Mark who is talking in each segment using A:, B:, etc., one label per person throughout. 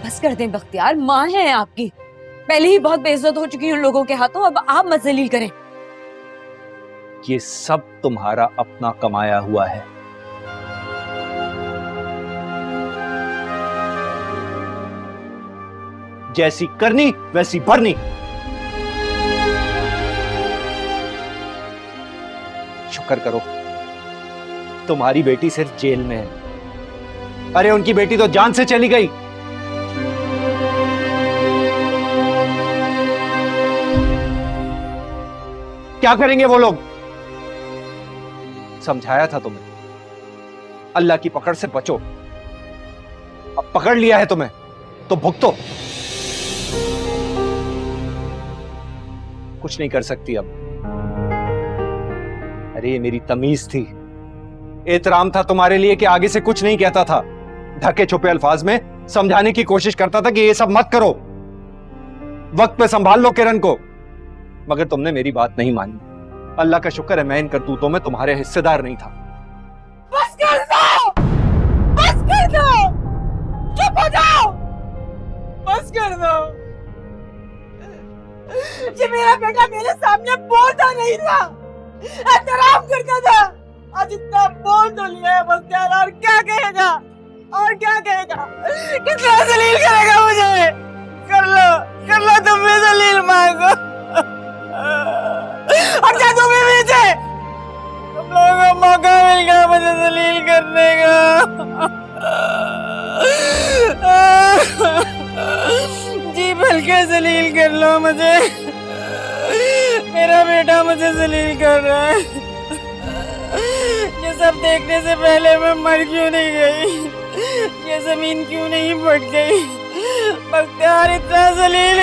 A: बस कर दें बख्तियार, माँ है आपकी, पहले ही बहुत बेइज्जत हो चुकी हैं उन लोगों के हाथों, अब आप मत जलील करें।
B: ये सब तुम्हारा अपना कमाया हुआ है। जैसी करनी वैसी भरनी। शुक्र करो तुम्हारी बेटी सिर्फ जेल में है। अरे उनकी बेटी तो जान से चली गई। क्या करेंगे वो लोग? समझाया था तुम्हें, अल्लाह की पकड़ से बचो। अब पकड़ लिया है तुम्हें तो भुगतो। कुछ नहीं कर सकती अब। अरे ये मेरी तमीज थी, एहतराम था तुम्हारे लिए कि आगे से कुछ नहीं कहता था। ढके छुपे अल्फाज में समझाने की कोशिश करता था कि ये सब मत करो, वक्त पे संभाल लो किरण को, मगर तुमने मेरी बात नहीं मानी। अल्लाह का शुक्र है मैं इन करतूतों में तुम्हारे हिस्सेदार नहीं था।
A: बस कर दो, बस कर दो, चुप हो जाओ, बस कर दो। ये मेरा बेटा मेरे सामने बोलता नहीं था, एहतराम करता था। आज इतना बोल तो लिया है बख्तियार, और क्या कहेगा, और क्या कहेगा, कितना जलील करेगा मुझे। कर लो तुम भी जलील मांगो, और जा तुम भी पीछे। तुम लोगों को मौका मिल गया मुझे जलील करने का। जी भल के जलील कर लो मुझे, मेरा बेटा मुझे जलील कर रहा है। ये सब देखने से पहले मैं मर क्यों नहीं गई, ये जमीन क्यों नहीं फट गई। बख्तियार इतना जलील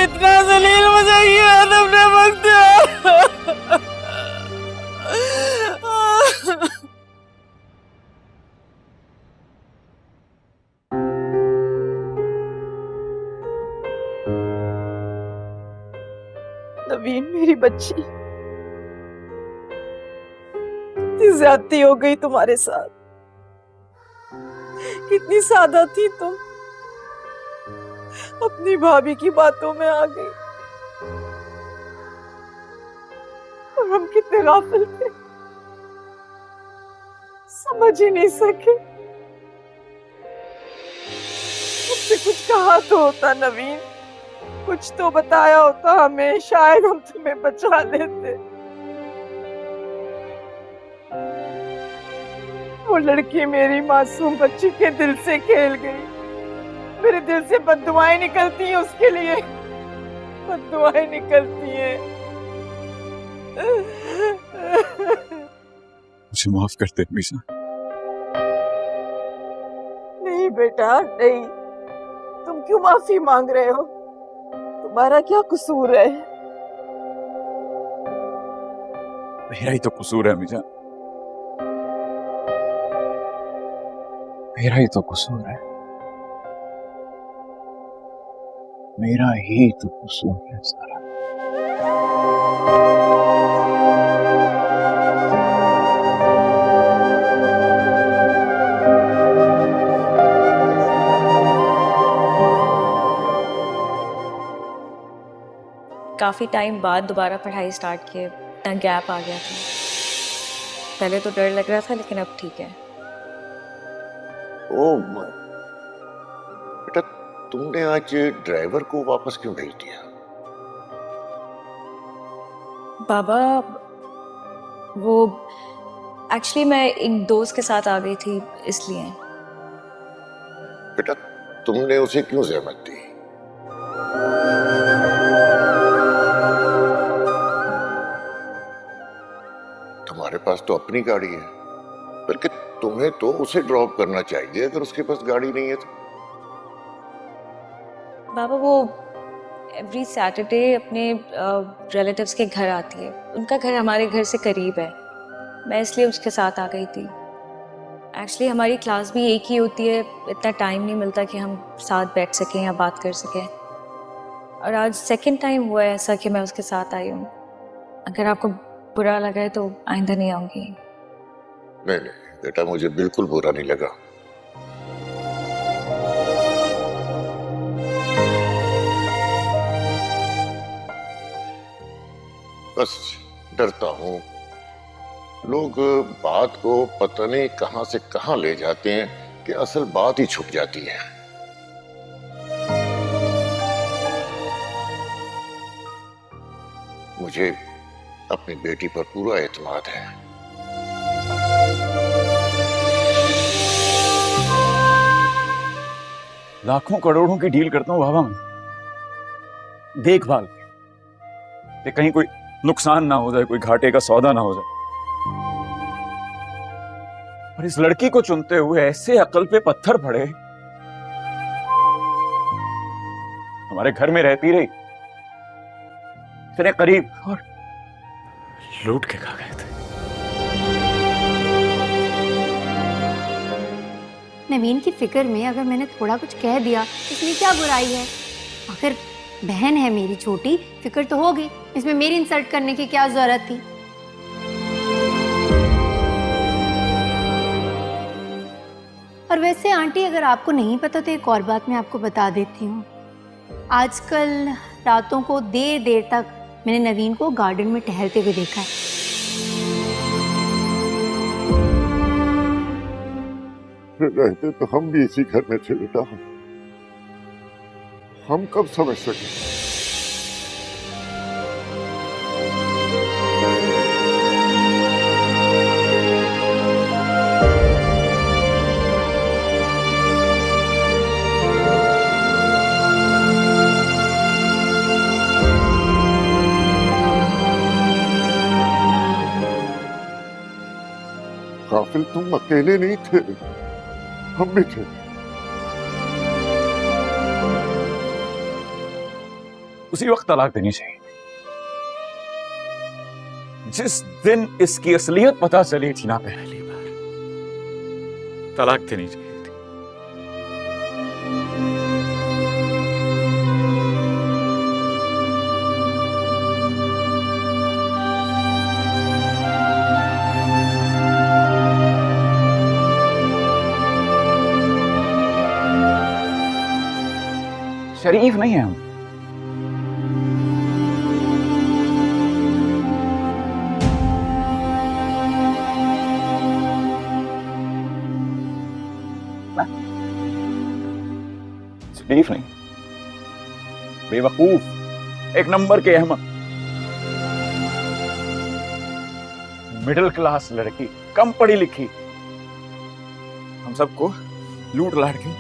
A: मुझे किया तुमने बख्तियार। नवीन मेरी बच्ची, कितनी ज्यादती हो गई तुम्हारे साथ, कितनी सादा थी तुम, अपनी भाभी की बातों में आ गई। और हम कितने गाफिल थे, समझ ही नहीं सके। मुझसे कुछ कहा तो होता नवीन, कुछ तो बताया होता हमें, शायद हम तुम्हें बचा लेते। वो लड़की मेरी मासूम बच्ची के दिल से खेल गई। मेरे दिल से बद्दुआएं निकलती हैं उसके लिए, बद्दुआएं निकलती हैं।
C: मुझे माफ कर दे मीसा।
A: नहीं बेटा नहीं, तुम क्यों माफी मांग रहे हो, तुम्हारा क्या कसूर है।
C: मेरा ही तो कसूर है मीसा, मेरा ही तो कसूर है, मेरा ही तो कसूर है सारा।
D: काफ़ी टाइम बाद दोबारा पढ़ाई स्टार्ट किए, इतना गैप आ गया था। पहले तो डर लग रहा था लेकिन अब ठीक है।
E: ओह बेटा, तुमने आज ड्राइवर को वापस क्यों भेज दिया?
D: बाबा वो एक्चुअली मैं एक दोस्त के साथ आ गई थी इसलिए।
E: बेटा तुमने उसे क्यों जहमत दी? तुम्हारे पास तो अपनी गाड़ी है, बल्कि तुम्हें तो उसे ड्रॉप करना चाहिए अगर उसके पास गाड़ी नहीं है तो।
D: बाबा वो एवरी सैटरडे अपने रिलेटिव्स के घर आती है, उनका घर हमारे घर से करीब है, मैं इसलिए उसके साथ आ गई थी। एक्चुअली हमारी क्लास भी एक ही होती है, इतना टाइम नहीं मिलता कि हम साथ बैठ सकें या बात कर सकें। और आज सेकंड टाइम हुआ है ऐसा कि मैं उसके साथ आई हूँ। अगर आपको बुरा लगा है तो आइंदा नहीं आऊँगी।
E: नहीं बेटा, मुझे बिल्कुल बुरा नहीं लगा। बस डरता हूं लोग बात को पता नहीं कहां से कहां ले जाते हैं कि असल बात ही छुप जाती है। मुझे अपनी बेटी पर पूरा एतमाद है।
C: लाखों करोड़ों की डील करता हूं बाबा मैं, देखभाल कि कहीं कोई नुकसान ना हो जाए, कोई घाटे का सौदा ना हो जाए। और इस लड़की को चुनते हुए ऐसे अकल पे पत्थर पड़े, हमारे घर में रहती रही, इतने करीब, और लूट के खा गए थे।
F: नवीन की फिक्र में अगर मैंने थोड़ा कुछ कह दिया इसमें क्या बुराई है? आखिर बहन है मेरी छोटी, फिक्र तो होगी, इसमें मेरी इंसल्ट करने की क्या जरूरत थी? और वैसे आंटी अगर आपको नहीं पता तो एक और बात मैं आपको बता देती हूँ। आजकल रातों को देर देर तक मैंने नवीन को गार्डन में टहलते हुए देखा है।
E: रहते तो हम भी इसी घर में थे बेटा, हम कब समझ सके। काफिल तुम अकेले नहीं थे, हम भी थे।
C: उसी वक्त तलाक देनी चाहिए जिस दिन इसकी असलियत पता चली थी ना, पहली बार तलाक देनी चाहिए थी। शरीफ नहीं है हम। शरीफ नहीं, बेवकूफ, एक नंबर के अहमक, मिडिल क्लास लड़की, कम पढ़ी लिखी, हम सबको लूट लाट के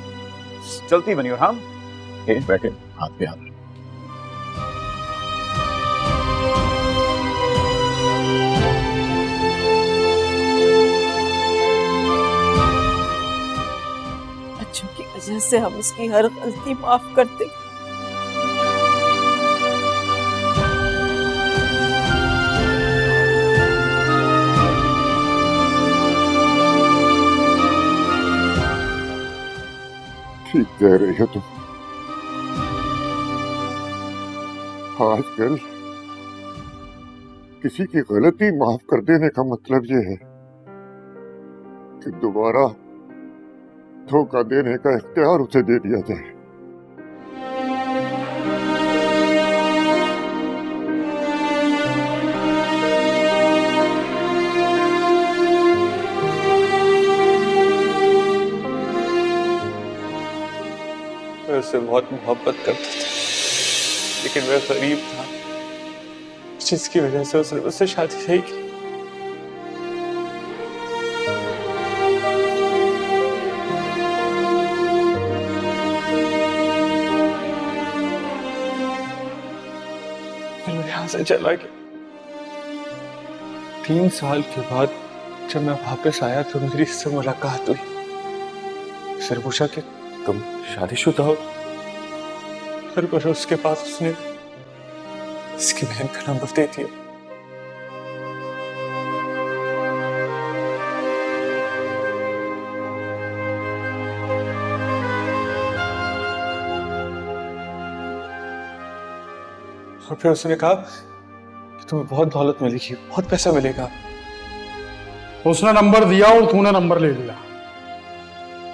C: चलती बनी, और हम बैठे हाथ पे हाथ।
A: बच्चों की वजह से हम उसकी हर गलती माफ करते।
E: ठीक कह रही हो तुम। आजकल किसी की गलती माफ कर देने का मतलब ये है कि दोबारा धोखा देने का इख्तियार उसे दे दिया जाए।
G: मैं उससे बहुत मोहब्बत करता था, लेकिन मैं गरीब था, जिसकी वजह से उसने मुझसे शादी नहीं की। फिर मैं यहाँ से चला गया। 3 साल के बाद जब मैं वापस आया तो मेरी इससे मुलाकात हुई। उसने पूछा कि तुम शादीशुदा हो? पर उसके पास उसने इसकी बहन का नंबर दे दिया। और फिर उसने कहा कि तुम्हें बहुत दौलत मिलेगी, बहुत पैसा मिलेगा।
H: उसने नंबर दिया और तूने नंबर ले लिया,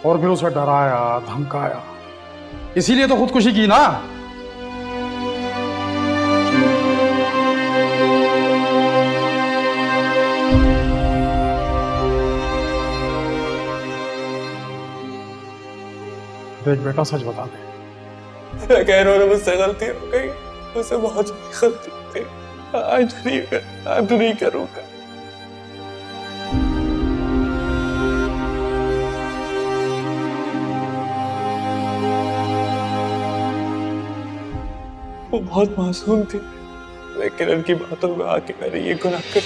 H: और फिर उसे डराया, धमकाया, इसीलिए तो खुदकुशी की ना। देख बेटा, सच बता दे।
G: मैं कह रहा हूँ मुझसे गलती हो गई, मुझसे बहुत बड़ी गलती हो गई। आज नहीं करूँगा। वो बहुत मासूम थी, लेकिन उनकी बातों में आके मैंने ये गुनाह कर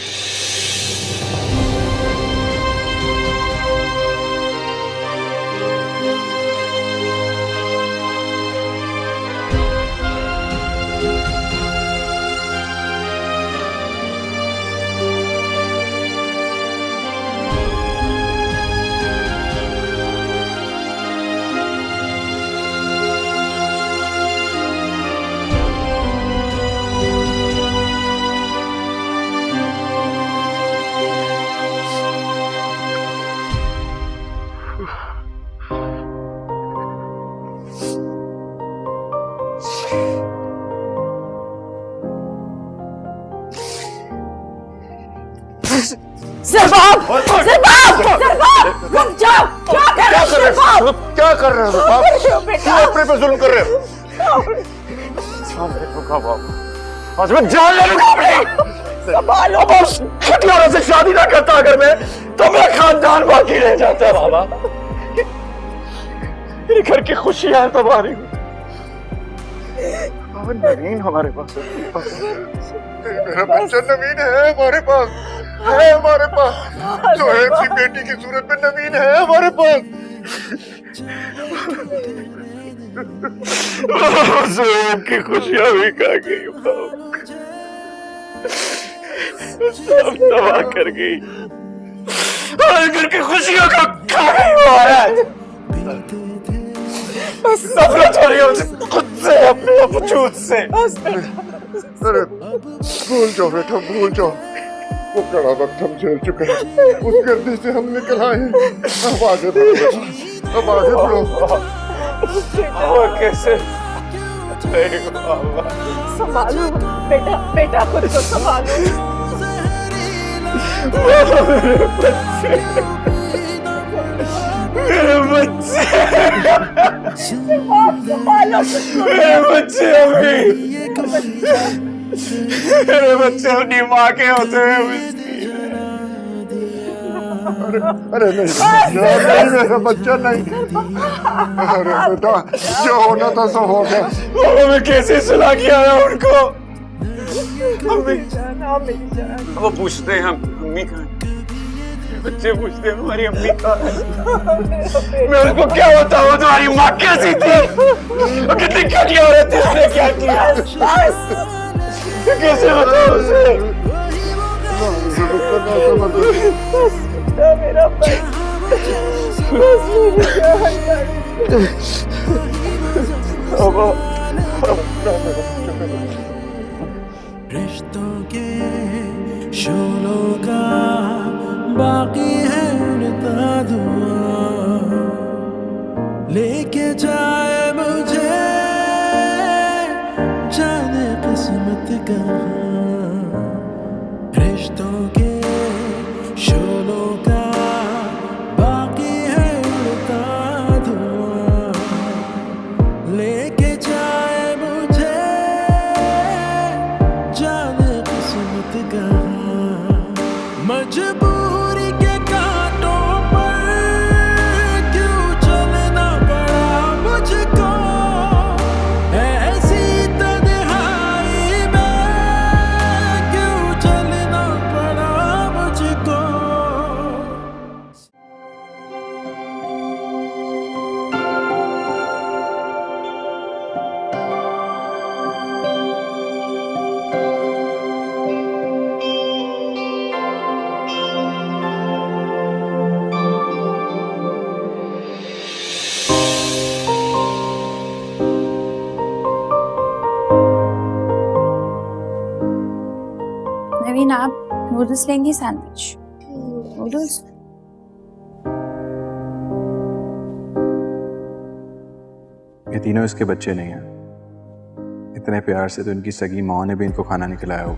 A: सरबाब! सरबाब! सरबाब! रुक जाओ! क्या कर रहे हो?
E: क्या कर रहे हो आप? क्यों अपने पे जुल्म कर रहे हो? आज मैं जान ले लूंगा अपनी।
A: संभालो!
E: अब उस खटियारों से शादी ना करता अगर मैं, तो मेरा खानदान बाकी रह जाता है बाबा। मेरे घर की खुशियां तबाह रही हूँ। नवीन हमारे पास है। मेरा बच्चा नवीन है हमारे पास, है हमारे पास। सोहेब की बेटी की सूरत में नवीन है हमारे पास। सोहेब की खुशियां भी खा गई, सब तबाह कर गई। और घर की खुशियों को खा गई महाराज। नफरत हो रही है खुद से, अपने वजूद से। अरे भूल जाओ बेटा, भूल जाओ। वो कड़ा वक्त हम झेल चुके हैं, उस गर्दी से हम निकल आए। अब आगे बढ़ो, अब आगे बढ़ो।
G: वो कैसे?
A: संभालो बेटा, बेटा खुद को संभालो।
G: मेरे बच्चे, मेरे बच्चे, मेरे बच्चे अभी, मेरे बच्चे अपनी माँ के होते हैं।
E: अरे नहीं मेरा बच्चा नहीं। अरे बेटा, जो होना था सो हो गया।
G: बाबा मैं कैसे सुला के आया उनको? वो पूछते हैं अम्मी कहाँ, बच्चे पूछते हैं हमारी अम्मी कहाँ। मैं उनको क्या बताऊँ तुम्हारी माँ कैसी थी, वो कितनी घटिया औरत थी, उसने क्या किया, कैसे बताऊँ उसे?
A: मेरा
I: रिश्तों के शोलों का बाकी है उड़ता धुआं, लेके जाए मुझे जाने किस्मत कहाँ। रिश्तों के शोलों का बाकी है उड़ता धुआं, लेके जाए मुझे जाने किस्मत कहाँ। मजबूरी के कांटों पर क्यों चलना पड़ा मुझको, ऐसी तन्हाई में क्यों चलना पड़ा मुझको।
J: नवीन आप नूडल्स लेंगी? Sandwich noodles.
K: ये तीनों इसके बच्चे नहीं हैं। इतने प्यार से तो इनकी सगी माँ ने भी इनको खाना नहीं खिलाया हो।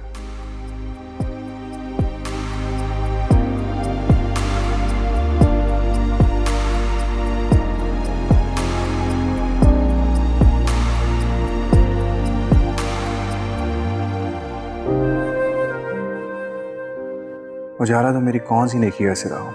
K: उजाला तो मेरी कौन सी नेकी का सिरा हो।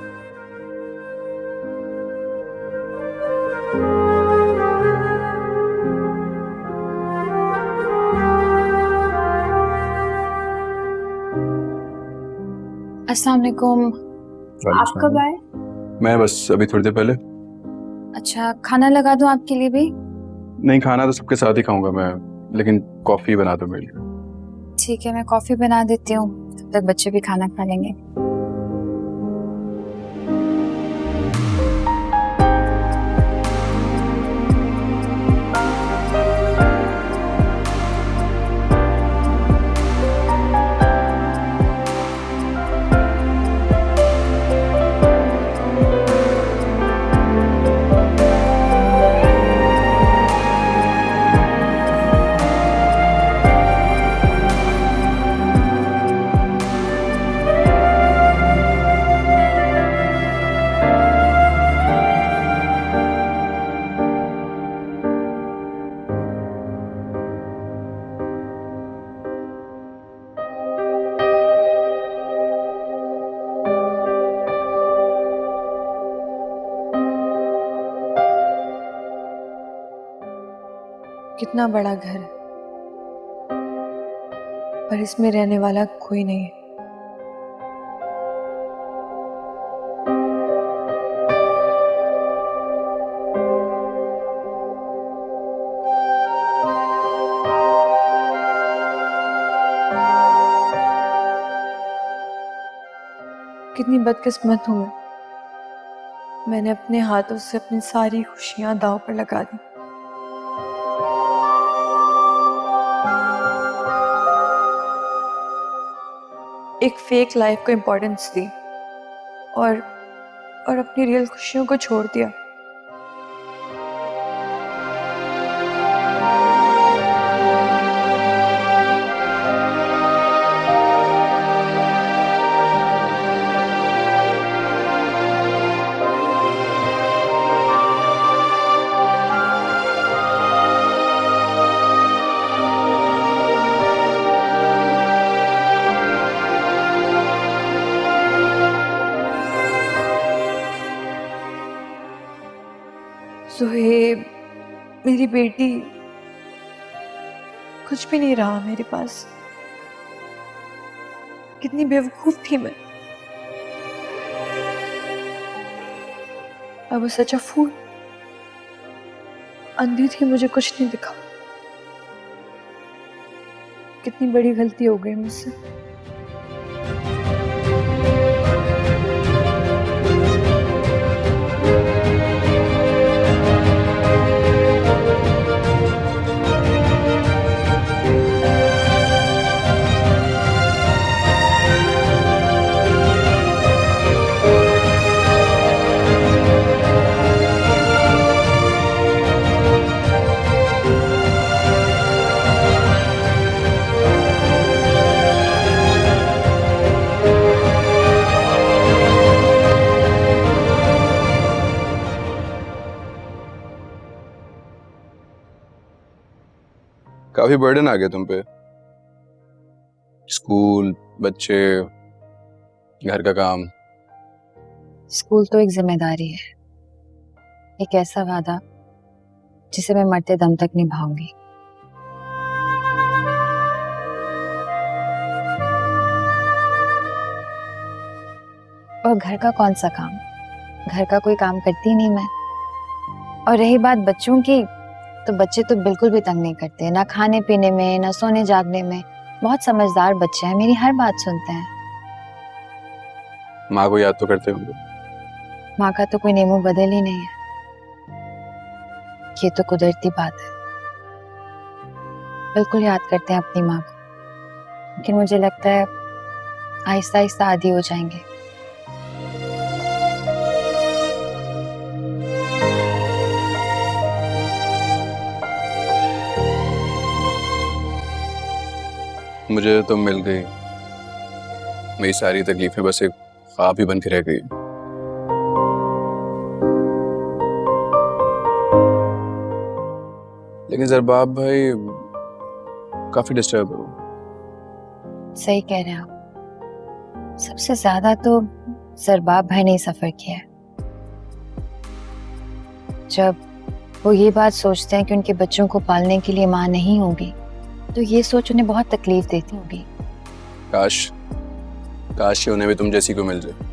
J: अस्सलाम वालेकुम। आप कब आए?
K: मैं बस अभी थोड़ी देर पहले।
J: अच्छा, खाना लगा दूं आपके लिए भी?
K: नहीं, खाना तो सबके साथ ही खाऊंगा मैं, लेकिन कॉफी बना दो मेरे लिए।
J: ठीक है, मैं कॉफी बना देती हूँ, तब तक बच्चे भी खाना खा लेंगे।
D: कितना बड़ा घर है, पर इसमें रहने वाला कोई नहीं है। कितनी बदकिस्मत हूं मैं। मैंने अपने हाथों से अपनी सारी खुशियां दांव पर लगा दी। एक फेक लाइफ को इम्पोर्टेंस दी और अपनी रियल खुशियों को छोड़ दिया। सुहेब, मेरी बेटी, कुछ भी नहीं रहा मेरे पास। कितनी बेवकूफ थी मैं। I was such a fool। अंधी थी, मुझे कुछ नहीं दिखा। कितनी बड़ी गलती हो गई मुझसे।
K: काफी बर्डन आ गया तुम पे। स्कूल, बच्चे, घर का काम।
J: स्कूल तो एक जिम्मेदारी है, एक ऐसा वादा जिसे मैं मरते दम तक निभाऊंगी। और घर का कौन सा काम? घर का कोई काम करती नहीं मैं। और रही बात बच्चों की, तो बच्चे तो बिल्कुल भी तंग नहीं करते, ना खाने पीने में, ना सोने जागने में। बहुत समझदार बच्चे हैं, मेरी हर बात सुनते हैं।
K: माँ को याद तो करते होंगे।
J: माँ का तो कोई नेमो बदल ही नहीं है, ये तो कुदरती बात है। बिल्कुल याद करते हैं अपनी माँ को, लेकिन मुझे लगता है आहिस्ता आहिस्ता आदी हो जाएंगे।
K: मुझे तो मिल गई, मेरी सारी तकलीफें बस एक ख्वाब ही बन के रह गई। लेकिन जरबाब भाई काफी डिस्टर्ब हो।
J: सही कह रहे हैं आप। सबसे ज्यादा तो सरबाब भाई ने सफर किया है। जब वो ये बात सोचते हैं कि उनके बच्चों को पालने के लिए माँ नहीं होगी, तो ये सोच उन्हें बहुत तकलीफ देती होगी।
K: काश काश ये उन्हें भी तुम जैसी को मिल जाए।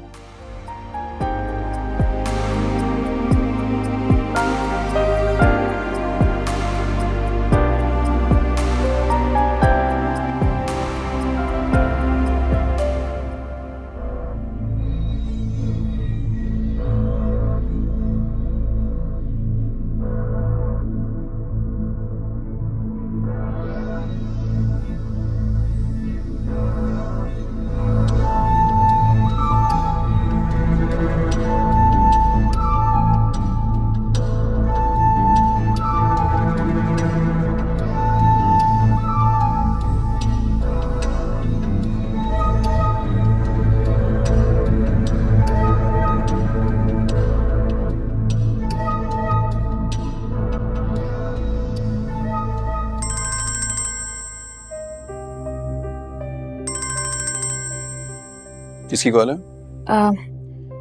K: किसकी कॉल है?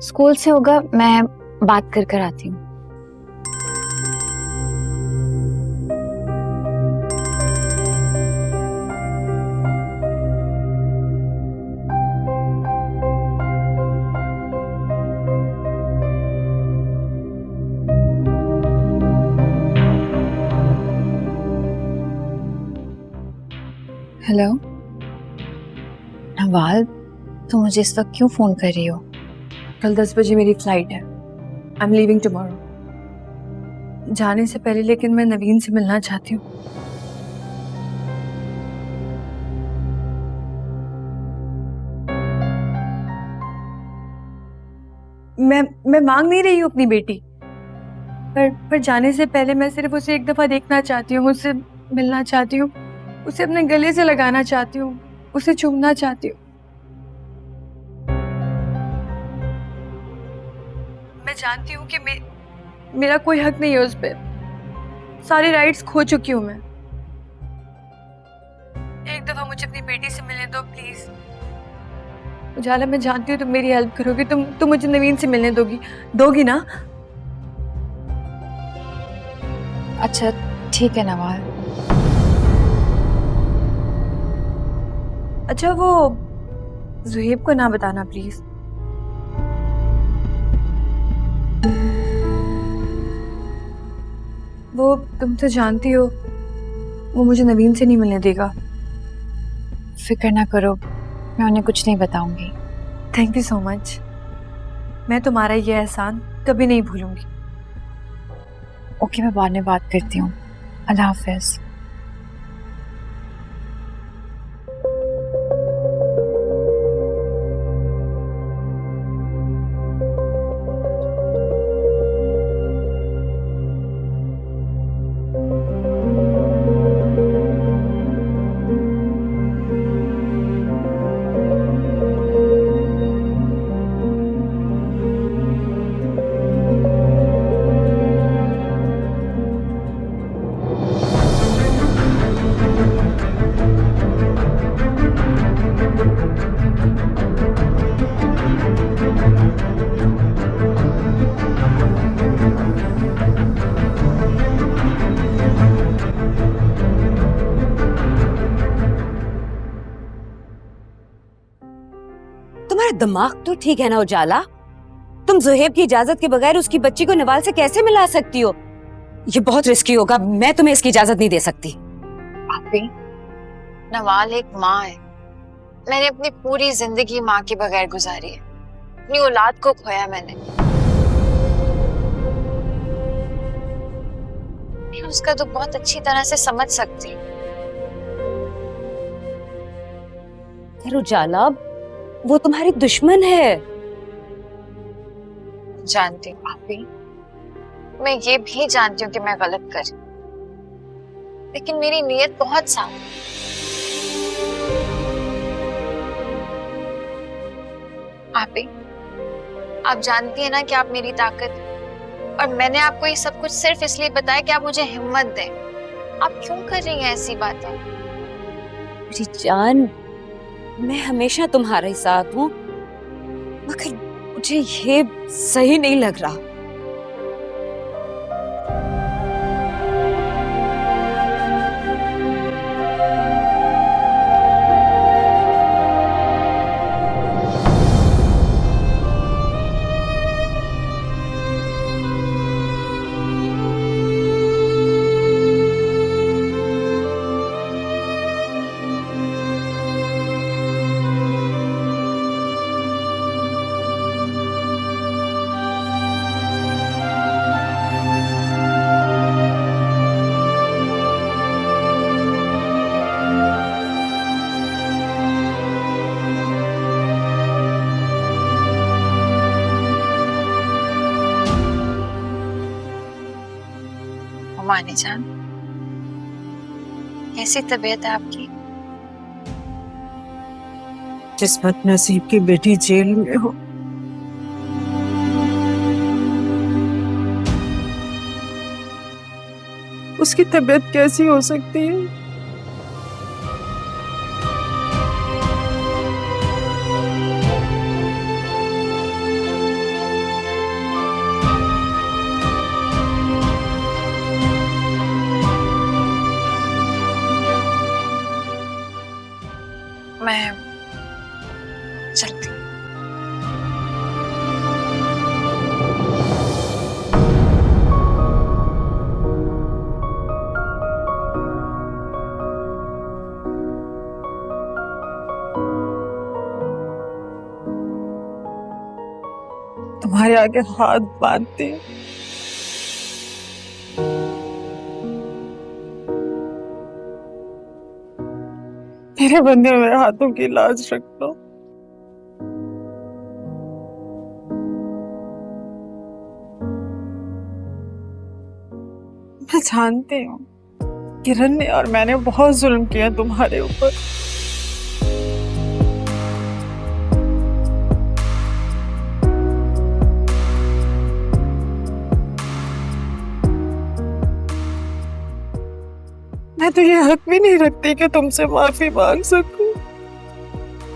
J: स्कूल से होगा, मैं बात कर आती हूँ। हेलो नवाल, तुम मुझे इस वक्त क्यों फोन कर रही हो?
A: कल 10 बजे मेरी फ्लाइट है। I am leaving tomorrow. जाने से पहले लेकिन मैं नवीन से मिलना चाहती हूँ। मैं मांग नहीं रही हूँ अपनी बेटी, पर जाने से पहले मैं सिर्फ उसे एक दफा देखना चाहती हूँ, उससे मिलना चाहती हूँ, उसे अपने गले से लगाना चाहती हूँ, उसे चूमना चाहती हूँ। मैं जानती हूँ कि मेरा कोई हक नहीं है उस पर। सारे राइट्स खो चुकी हूँ मैं। एक दफा मुझे अपनी बेटी से मिलने दो प्लीज। उजाला, मैं जानती हूँ तुम मेरी हेल्प करोगी। तुम मुझे नवीन से मिलने दोगी ना?
J: अच्छा ठीक है नवाल।
A: अच्छा, वो ज़ुहैब को ना बताना प्लीज। वो तुम तो जानती हो वो मुझे नवीन से नहीं मिलने देगा।
J: फिक्र ना करो, मैं उन्हें कुछ नहीं बताऊंगी।
A: Thank you so much. मैं तुम्हारा ये एहसान कभी नहीं भूलूंगी।
J: ओके, मैं बाद में बात करती हूँ। अल्लाह हाफिज।
L: तुम्हारा दिमाग तो ठीक है ना उजाला? तुम ज़ुहैब की इजाजत के बगैर उसकी बच्ची को नवाल से कैसे मिला सकती हो? ये बहुत रिस्की होगा। मैं तुम्हें इसकी इजाजत नहीं दे सकती।
J: आपी, नवाल एक माँ है। मैंने अपनी पूरी जिंदगी माँ के बगैर गुजारी है। अपनी औलाद को खोया मैंने। मैं उसका तो बहुत अच्छी तरह से समझ सकती हूँ।
L: उजाला, वो तुम्हारी दुश्मन है।
J: जानती हूँ आपी, मैं ये भी जानती हूँ कि मैं गलत कर, लेकिन मेरी नीयत बहुत साफ है। आपी, आप जानती हैं ना कि आप मेरी ताकत हैं, और मैंने आपको ये सब कुछ सिर्फ इसलिए बताया कि आप मुझे हिम्मत दें। आप क्यों कर रही हैं ऐसी बातें?
L: मेरी जान, मैं हमेशा तुम्हारे साथ हूँ। मगर मुझे ये सही नहीं लग रहा।
J: मानी जान, कैसी तबीयत है आपकी?
A: किस्मत नसीब की बेटी जेल में हो। उसकी तबीयत कैसी हो सकती है?
J: मैं चलती हूँ।
A: तुम्हारे आगे हाथ बांधते हैं। मेरे बंधे हुए हाथों की लाज रख लो। मैं जानती हूँ किरण ने और मैंने बहुत जुल्म किया तुम्हारे ऊपर। मैं तो ये हक भी नहीं रखती कि तुमसे माफी मांग सकूं,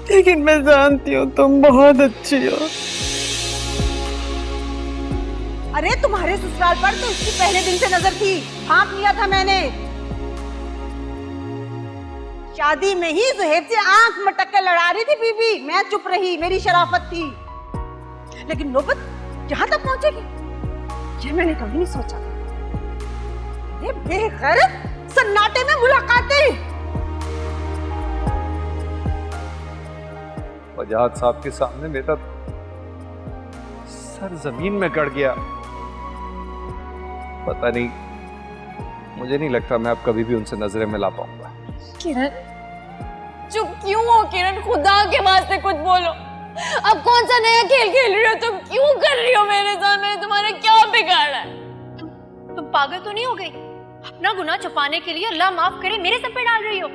A: लेकिन मैं जानती हूँ तुम बहुत अच्छी हो।
M: अरे तुम्हारे ससुराल पर तो उसकी पहले दिन से नजर थी, भांप लिया था मैंने। शादी में ही ज़ुहैब से आंख मटक के लड़ा रही थी बीबी, मैं चुप रही, मेरी शराफत थी। लेकिन नौबत जहां तक पहुंचेगी ये मैंने कभी नहीं सोचा। ये बेगैरत सन्नाटे में मुलाकातें।
B: वजाहत साहब के सामने मेरा सर जमीन में गड़ गया। पता नहीं, मुझे नहीं लगता मैं अब कभी भी उनसे नजरें मिला पाऊंगा।
D: किरण, चुप क्यों हो किरण? खुदा के वास्ते कुछ बोलो। अब कौन सा नया खेल खेल रही हो तुम? क्यों कर रही हो मेरे साथ? मैंने तुम्हारा क्या बिगाड़ा है?
F: तुम पागल तो नहीं हो गई? अपना गुनाह छुपाने के लिए अल्लाह माफ करे मेरे सर पे डाल रही हो।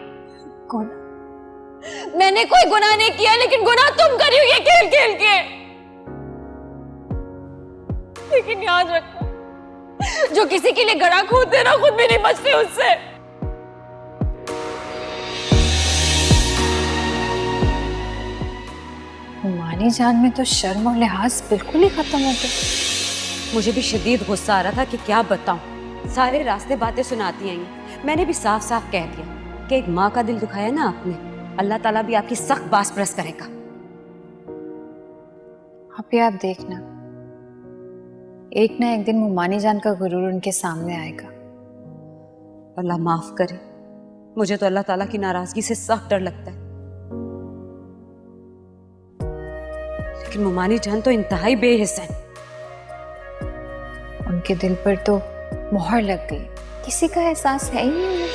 D: मैंने कोई गुनाह नहीं किया, लेकिन गुनाह तुम कर रही हो ये खेल खेल के। लेकिन याद रखो, जो किसी के लिए गड़ा खोदते ना खुद भी नहीं बचते उससे।
J: मानी जान में तो शर्म और लिहाज बिल्कुल ही खत्म हो गए।
L: मुझे भी शदीद गुस्सा आ रहा था कि क्या बताऊं, सारे रास्ते बातें सुनाती आई। मैंने भी साफ साफ कह दिया कि एक माँ का दिल दुखाया ना आपने, अल्लाह ताला भी आपकी सख्त बास परस करेगा।
J: अभी आप देखना, एक ना एक दिन मुमानी जान का गुरूर उनके सामने आएगा।
L: अल्लाह माफ करे, मुझे तो अल्लाह ताला की नाराजगी से सख्त डर लगता है। लेकिन मुमानी जान तो इंतहाई बेहिस है।
J: उनके दिल पर तो मोहर लग गई, किसी का एहसास है ही नहीं।